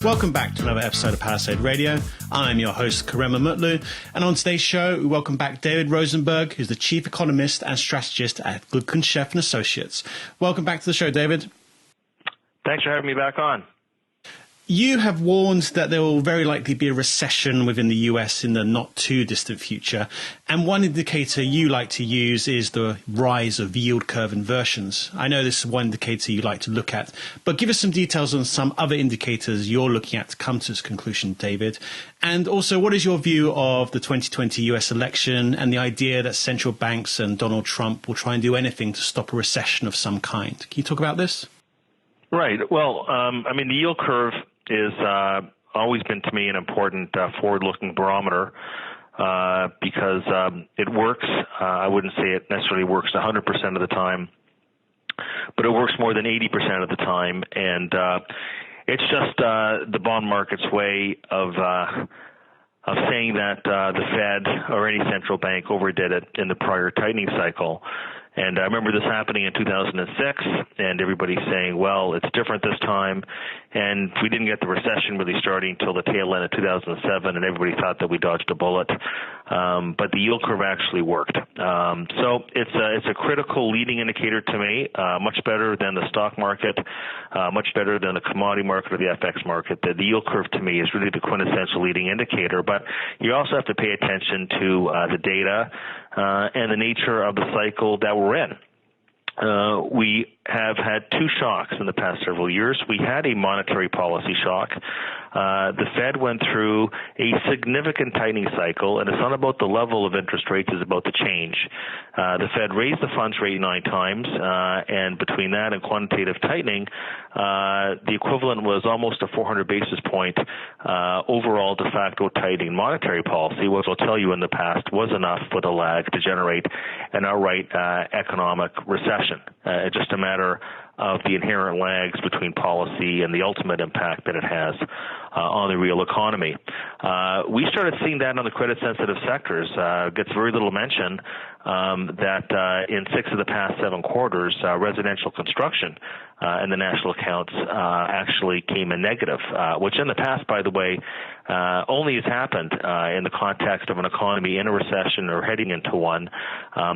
Welcome back to another episode of Palisade Radio. I'm your host, Karema Mutlu, and on today's show, we welcome back David Rosenberg, who's the Chief Economist and Strategist at Goodkin-Sheff & Associates. Welcome back to the show, David. Thanks for having me back on. You have warned that there will very likely be a recession within the US in the not too distant future. And one indicator you like to use is the rise of yield curve inversions. I know this is one indicator you like to look at, but give us some details on some other indicators you're looking at to come to this conclusion, David. And also, what is your view of the 2020 US election and the idea that central banks and Donald Trump will try and do anything to stop a recession of some kind? Can you talk about this? Right. Well, the yield curve is always been to me an important forward-looking barometer because it works. I wouldn't say it necessarily works 100% of the time, but it works more than 80% of the time. And it's just the bond market's way of saying that the Fed or any central bank overdid it in the prior tightening cycle. And I remember this happening in 2006, and everybody saying, well, it's different this time. And we didn't get the recession really starting until the tail end of 2007, and everybody thought that we dodged a bullet. But the yield curve actually worked. So it's a critical leading indicator to me, much better than the stock market, much better than the commodity market or the FX market. The yield curve to me is really the quintessential leading indicator. But you also have to pay attention to the data and the nature of the cycle that we're in. We have had two shocks in the past several years. We had a monetary policy shock. The Fed went through a significant tightening cycle, and it's not about the level of interest rates, it's about the change. The Fed raised the funds rate 9 times, and between that and quantitative tightening, the equivalent was almost a 400 basis point overall de facto tightening monetary policy, which I'll tell you in the past was enough with a lag to generate an outright economic recession. Just a matter of the inherent lags between policy and the ultimate impact that it has on the real economy. We started seeing that on the credit-sensitive sectors. Gets very little mention that in 6 of the past 7 quarters, residential construction in the national accounts actually came in negative, which in the past, by the way, only has happened in the context of an economy in a recession or heading into one.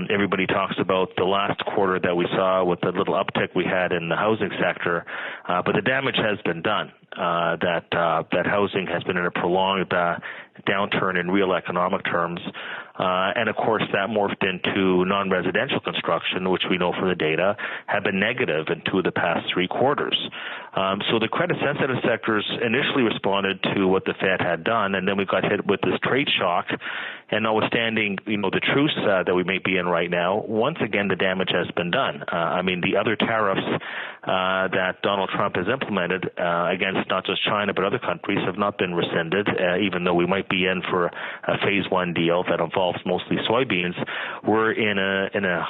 Everybody talks about the last quarter that we saw with the little uptick we had in the housing sector, but the damage has been done. That housing has been in a prolonged downturn in real economic terms. And of course, that morphed into non-residential construction, which we know from the data have been negative in 2 of the past 3 quarters. So the credit-sensitive sectors initially responded to what the Fed had done, and then we got hit with this trade shock. And notwithstanding, the truce that we may be in right now, once again, the damage has been done. The other tariffs that Donald Trump has implemented against not just China but other countries have not been rescinded, even though we might be in for a phase 1 deal that involves mostly soybeans. We're in a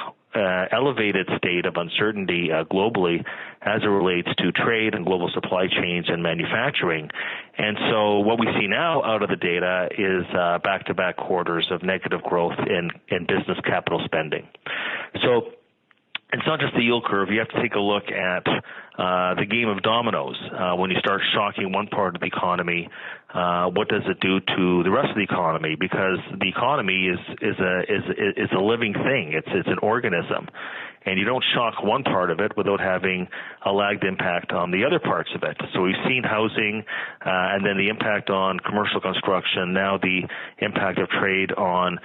elevated state of uncertainty globally as it relates to trade and global supply chains and manufacturing. And so what we see now out of the data is back-to-back quarters of negative growth in business capital spending. So it's not just the yield curve. You have to take a look at the game of dominoes. When you start shocking one part of the economy, what does it do to the rest of the economy? Because the economy is a living thing. It's an organism, and you don't shock one part of it without having a lagged impact on the other parts of it. So we've seen housing, and then the impact on commercial construction. Now the impact of trade on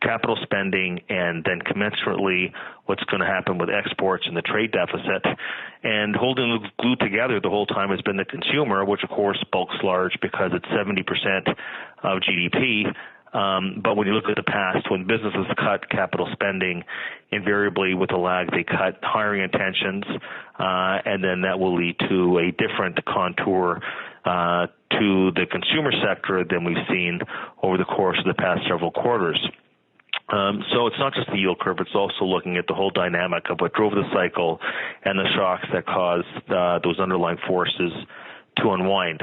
capital spending, and then commensurately what's going to happen with exports and the trade deficit. And holding the glue together the whole time has been the consumer, which of course bulks large because it's 70% of GDP. But when you look at the past, when businesses cut capital spending, invariably with a lag, they cut hiring intentions, and then that will lead to a different contour to the consumer sector than we've seen over the course of the past several quarters. So it's not just the yield curve, it's also looking at the whole dynamic of what drove the cycle and the shocks that caused those underlying forces to unwind.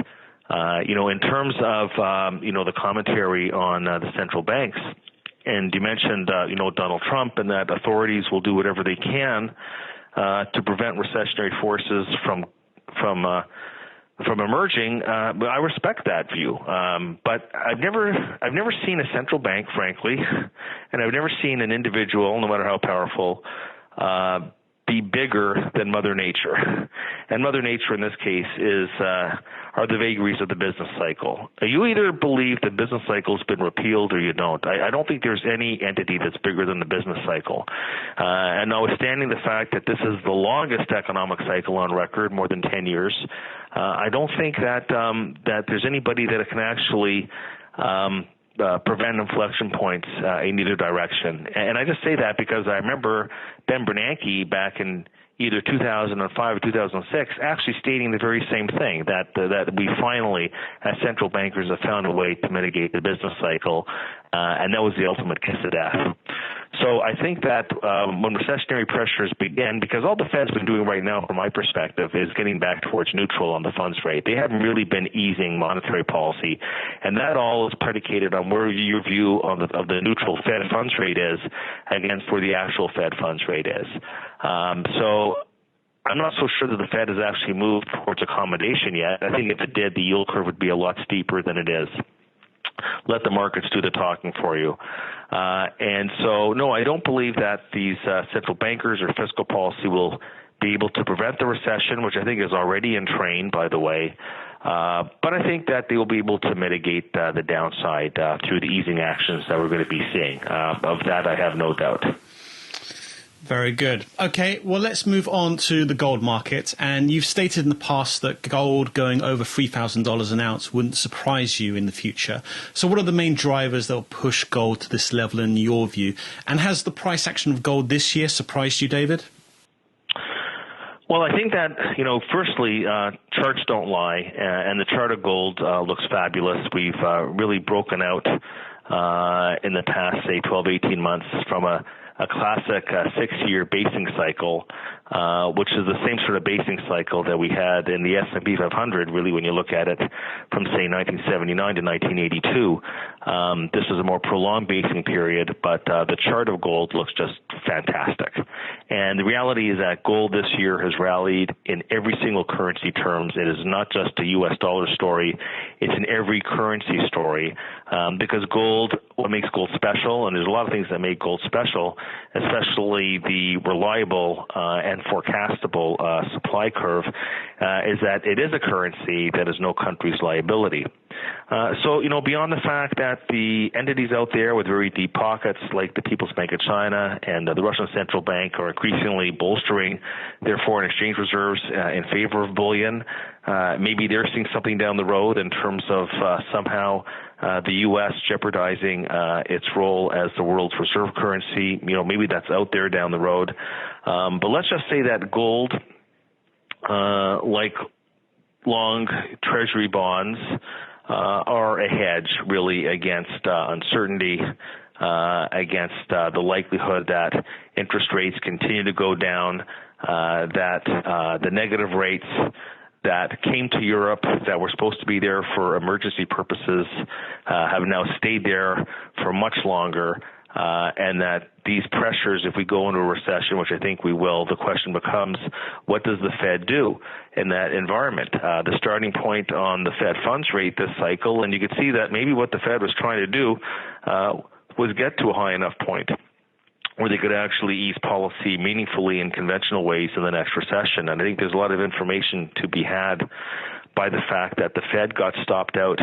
In terms of, the commentary on the central banks, and you mentioned, Donald Trump and that authorities will do whatever they can to prevent recessionary forces from emerging. I respect that view, but I've never seen a central bank, frankly, and I've never seen an individual, no matter how powerful, be bigger than Mother Nature. And Mother Nature in this case are the vagaries of the business cycle. You either believe the business cycle has been repealed or you don't. I don't think there's any entity that's bigger than the business cycle. And notwithstanding the fact that this is the longest economic cycle on record, more than 10 years, I don't think that there's anybody that can actually prevent inflection points in either direction. And I just say that because I remember Ben Bernanke back in either 2005 or 2006 actually stating the very same thing, that we finally, as central bankers, have found a way to mitigate the business cycle, and that was the ultimate kiss of death. So I think that when recessionary pressures begin, because all the Fed's been doing right now, from my perspective, is getting back towards neutral on the funds rate. They haven't really been easing monetary policy, and that all is predicated on where your view of the neutral Fed funds rate is against where the actual Fed funds rate is. So I'm not so sure that the Fed has actually moved towards accommodation yet. I think if it did, the yield curve would be a lot steeper than it is. Let the markets do the talking for you. And so, no, I don't believe that these central bankers or fiscal policy will be able to prevent the recession, which I think is already in train, by the way. But I think that they will be able to mitigate the downside through the easing actions that we're going to be seeing. Of that, I have no doubt. Very good. Okay, well, let's move on to the gold market. And you've stated in the past that gold going over $3,000 an ounce wouldn't surprise you in the future. So what are the main drivers that will push gold to this level in your view? And has the price action of gold this year surprised you, David? Well, I think that, firstly, charts don't lie, and the chart of gold looks fabulous. We've really broken out in the past, say, 12, 18 months from a classic 6-year basing cycle, which is the same sort of basing cycle that we had in the S&P 500, really, when you look at it from, say, 1979 to 1982. This is a more prolonged basing period, but the chart of gold looks just fantastic. And the reality is that gold this year has rallied in every single currency terms. It is not just a U.S. dollar story. It's in every currency story, because gold, what makes gold special, and there's a lot of things that make gold special, especially the reliable and forecastable supply curve, is that it is a currency that is no country's liability. So, beyond the fact that the entities out there with very deep pockets, like the People's Bank of China and the Russian Central Bank, are increasingly bolstering their foreign exchange reserves in favor of bullion, maybe they're seeing something down the road in terms of somehow the U.S. jeopardizing its role as the world's reserve currency. Maybe that's out there down the road. But let's just say that gold, like long treasury bonds, are a hedge, really, against uncertainty, against the likelihood that interest rates continue to go down, that the negative rates that came to Europe that were supposed to be there for emergency purposes have now stayed there for much longer, and that these pressures, if we go into a recession, which I think we will, the question becomes, what does the Fed do in that environment? The starting point on the Fed funds rate this cycle, and you could see that maybe what the Fed was trying to do was get to a high enough point where they could actually ease policy meaningfully in conventional ways in the next recession. And I think there's a lot of information to be had by the fact that the Fed got stopped out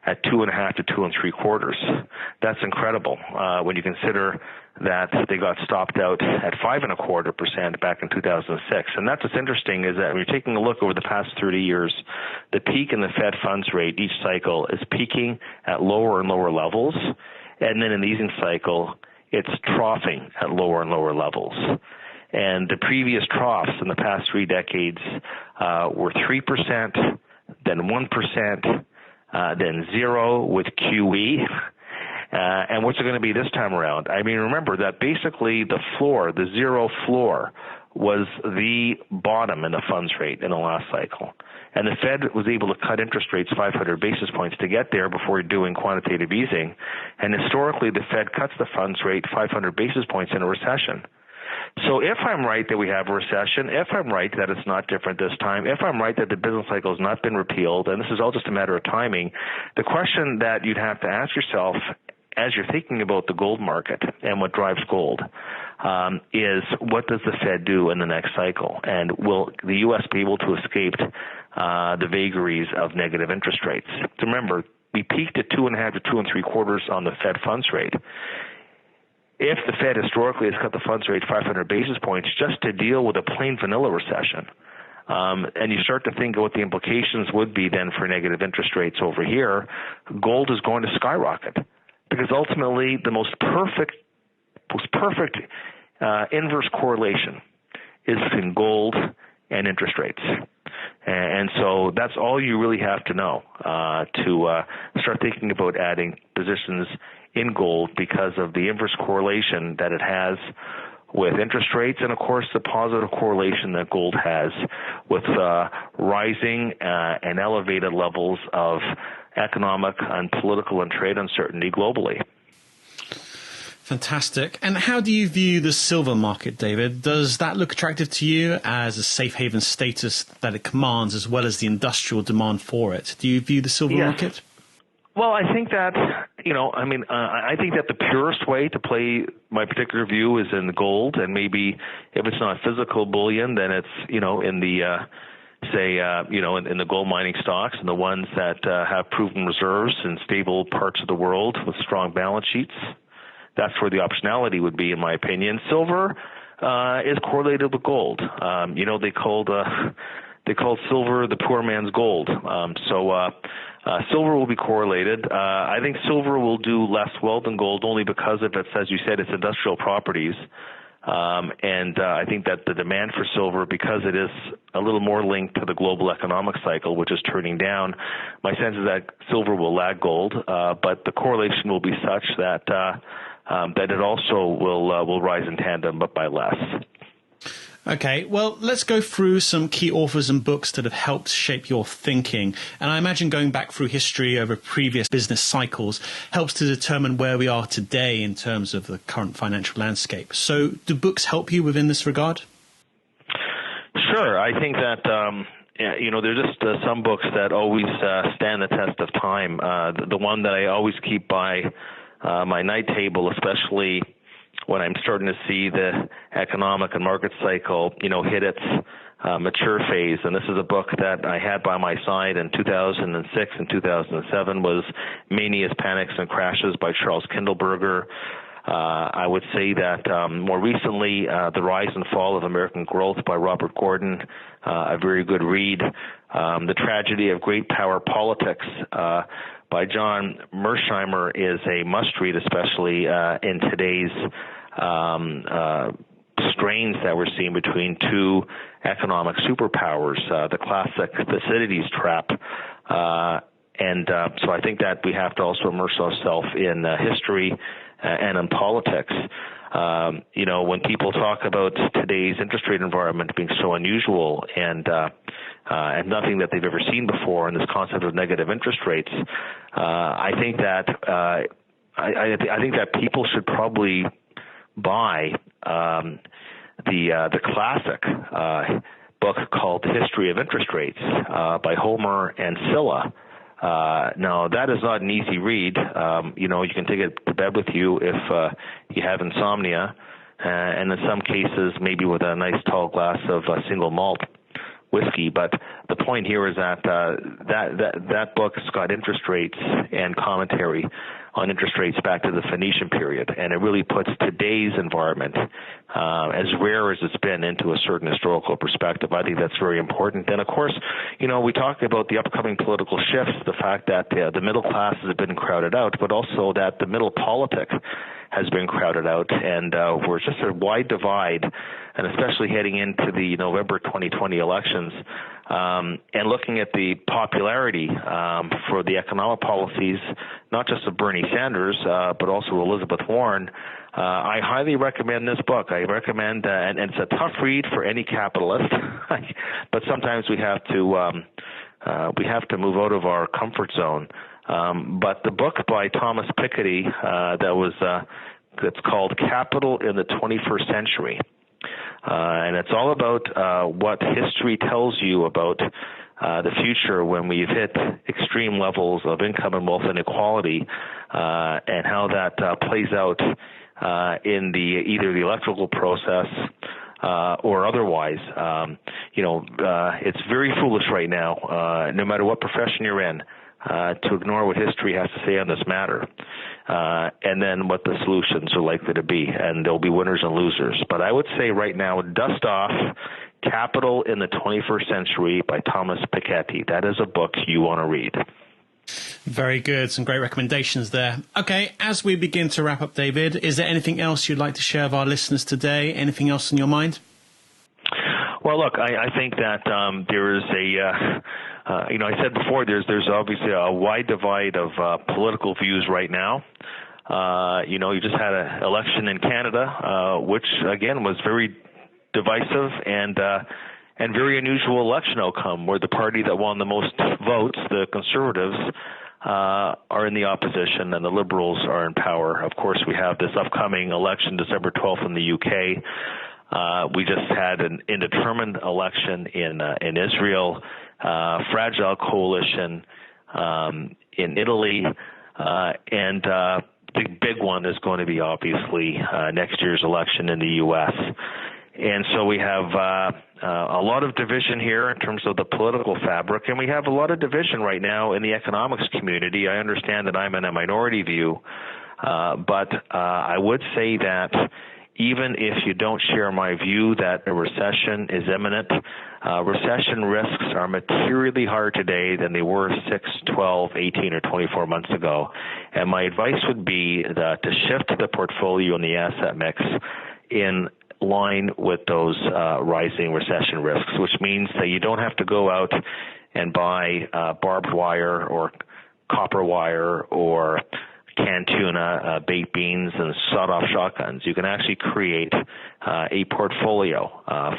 at 2.5 to 2 3/4. That's incredible when you consider that they got stopped out at 5.25% back in 2006. And that's what's interesting, is that when you're taking a look over the past 30 years, the peak in the Fed funds rate each cycle is peaking at lower and lower levels, and then in the easing cycle, it's troughing at lower and lower levels. And the previous troughs in the past 3 decades were 3%, then 1%, then 0 with QE. And what's it going to be this time around? I mean, remember that basically the floor, the zero floor, was the bottom in the funds rate in the last cycle. And the Fed was able to cut interest rates 500 basis points to get there before doing quantitative easing. And historically, the Fed cuts the funds rate 500 basis points in a recession. So if I'm right that we have a recession, if I'm right that it's not different this time, if I'm right that the business cycle has not been repealed, and this is all just a matter of timing, the question that you'd have to ask yourself as you're thinking about the gold market and what drives gold is what does the Fed do in the next cycle? And will the U.S. be able to escape the vagaries of negative interest rates? So remember, we peaked at 2.5 to 2 3/4 on the Fed funds rate. If the Fed historically has cut the funds rate 500 basis points just to deal with a plain vanilla recession, and you start to think of what the implications would be then for negative interest rates over here, gold is going to skyrocket. Because ultimately, the most perfect inverse correlation is between gold and interest rates. And so that's all you really have to know to start thinking about adding positions in gold because of the inverse correlation that it has with interest rates, and of course the positive correlation that gold has with rising and elevated levels of economic and political and trade uncertainty globally. Fantastic. And how do you view the silver market, David? Does that look attractive to you as a safe haven status that it commands, as well as the industrial demand for it? Do you view the silver market? Well, I think that, I think that the purest way to play my particular view is in gold, and maybe if it's not physical bullion, then it's, in the, in the gold mining stocks and the ones that have proven reserves in stable parts of the world with strong balance sheets. That's where the optionality would be, in my opinion. Silver is correlated with gold. They called silver the poor man's gold. Silver will be correlated. I think silver will do less well than gold only because of its, as you said, its industrial properties. I think that the demand for silver, because it is a little more linked to the global economic cycle, which is turning down, my sense is that silver will lag gold, but the correlation will be such that that it also will rise in tandem, but by less. Okay, well, let's go through some key authors and books that have helped shape your thinking. And I imagine going back through history over previous business cycles helps to determine where we are today in terms of the current financial landscape. So do books help you within this regard? Sure. I think that, there's just some books that always stand the test of time. The one that I always keep by my night table, especially when I'm starting to see the economic and market cycle, hit its mature phase. And this is a book that I had by my side in 2006 and 2007 was Manias, Panics, and Crashes by Charles Kindleberger. I would say that more recently, The Rise and Fall of American Growth by Robert Gordon, a very good read. The Tragedy of Great Power Politics by John Mersheimer is a must-read, especially in today's strains that we're seeing between two economic superpowers, the classic Thucydides trap. So I think that we have to also immerse ourselves in history and in politics. When people talk about today's interest rate environment being so unusual and nothing that they've ever seen before, and this concept of negative interest rates, I think that I think that people should probably buy the classic book called The History of Interest Rates by Homer and Scylla. Now, that is not an easy read. You can take it to bed with you if you have insomnia, and in some cases, maybe with a nice tall glass of single malt whiskey. But the point here is that that book has got interest rates and commentary on interest rates back to the Phoenician period, and it really puts today's environment, as rare as it's been, into a certain historical perspective. I think that's very important. And of course, we talk about the upcoming political shifts, the fact that the middle class has been crowded out, but also that the middle politic has been crowded out, and we're just a wide divide, and especially heading into the November 2020 elections, and looking at the popularity for the economic policies, not just of Bernie Sanders, but also Elizabeth Warren. I highly recommend this book. I recommend, and it's a tough read for any capitalist, but sometimes we have to move out of our comfort zone. But the book by Thomas Piketty, it's called Capital in the 21st Century. And it's all about what history tells you about the future when we've hit extreme levels of income and wealth inequality, and how that plays out in either the electoral process or otherwise. It's very foolish right now, no matter what profession you're in, to ignore what history has to say on this matter, and then what the solutions are likely to be. And there'll be winners and losers. But I would say right now, dust off Capital in the 21st Century by Thomas Piketty. That is a book you want to read. Very good. Some great recommendations there. Okay, as we begin to wrap up, David, is there anything else you'd like to share with our listeners today? Anything else on your mind? Well, look, I think that there is I said before, there's obviously a wide divide of political views right now. You just had an election in Canada, which, again, was very divisive and very unusual election outcome, where the party that won the most votes, the Conservatives, are in the opposition and the Liberals are in power. Of course, we have this upcoming election December 12th in the UK. We just had an indeterminate election in Israel, fragile coalition in Italy, and the big one is going to be obviously next year's election in the U.S. And so we have a lot of division here in terms of the political fabric, and we have a lot of division right now in the economics community. I understand that I'm in a minority view, but I would say that even if you don't share my view that a recession is imminent, recession risks are materially higher today than they were 6, 12, 18, or 24 months ago. And my advice would be that to shift the portfolio and the asset mix in line with those rising recession risks, which means that you don't have to go out and buy barbed wire or copper wire or canned tuna, baked beans, and sawed-off shotguns. You can actually create a portfolio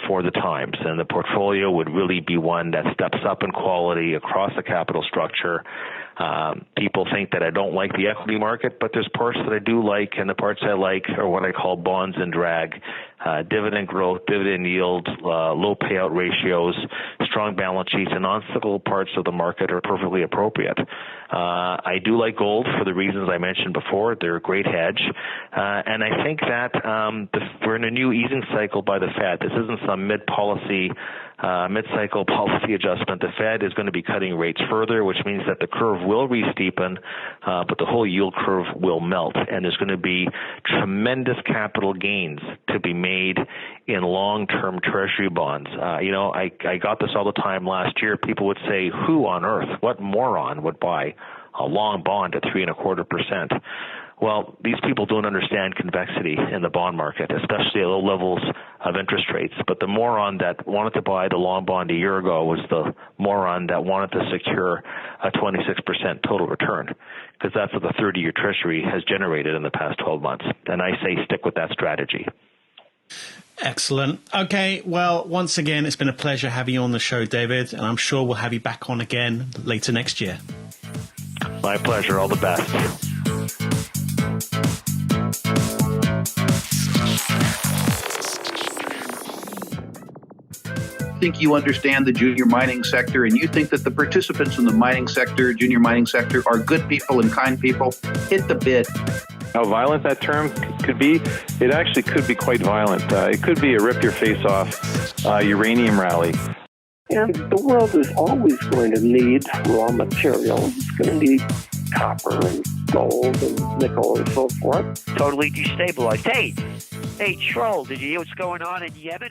for the times, and the portfolio would really be one that steps up in quality across the capital structure. People think that I don't like the equity market, but there's parts that I do like, and the parts I like are what I call bonds and drag. Dividend growth, dividend yield, low payout ratios, strong balance sheets, and non-cyclical parts of the market are perfectly appropriate. I do like gold for the reasons I mentioned before. They're a great hedge. And I think that we're in a new easing cycle by the Fed. This isn't some mid-cycle policy adjustment. The Fed is going to be cutting rates further, which means that the curve will re-steepen, but the whole yield curve will melt. And there's going to be tremendous capital gains to be made in long-term treasury bonds. I got this all the time last year. People would say, who on earth, what moron would buy a long bond at 3.25%? Well, these people don't understand convexity in the bond market, especially at low levels of interest rates. But the moron that wanted to buy the long bond a year ago was the moron that wanted to secure a 26% total return, because that's what the 30-year Treasury has generated in the past 12 months. And I say stick with that strategy. Excellent. Okay, well, once again, it's been a pleasure having you on the show, David, and I'm sure we'll have you back on again later next year. My pleasure. All the best. Think you understand the junior mining sector, and you think that the participants in the mining sector, junior mining sector, are good people and kind people, hit the bid. How violent that term could be, it actually could be quite violent. It could be a rip-your-face-off uranium rally. And the world is always going to need raw materials. It's going to need copper and gold and nickel and so forth. Totally destabilized. Hey, Troll, did you hear what's going on in Yemen?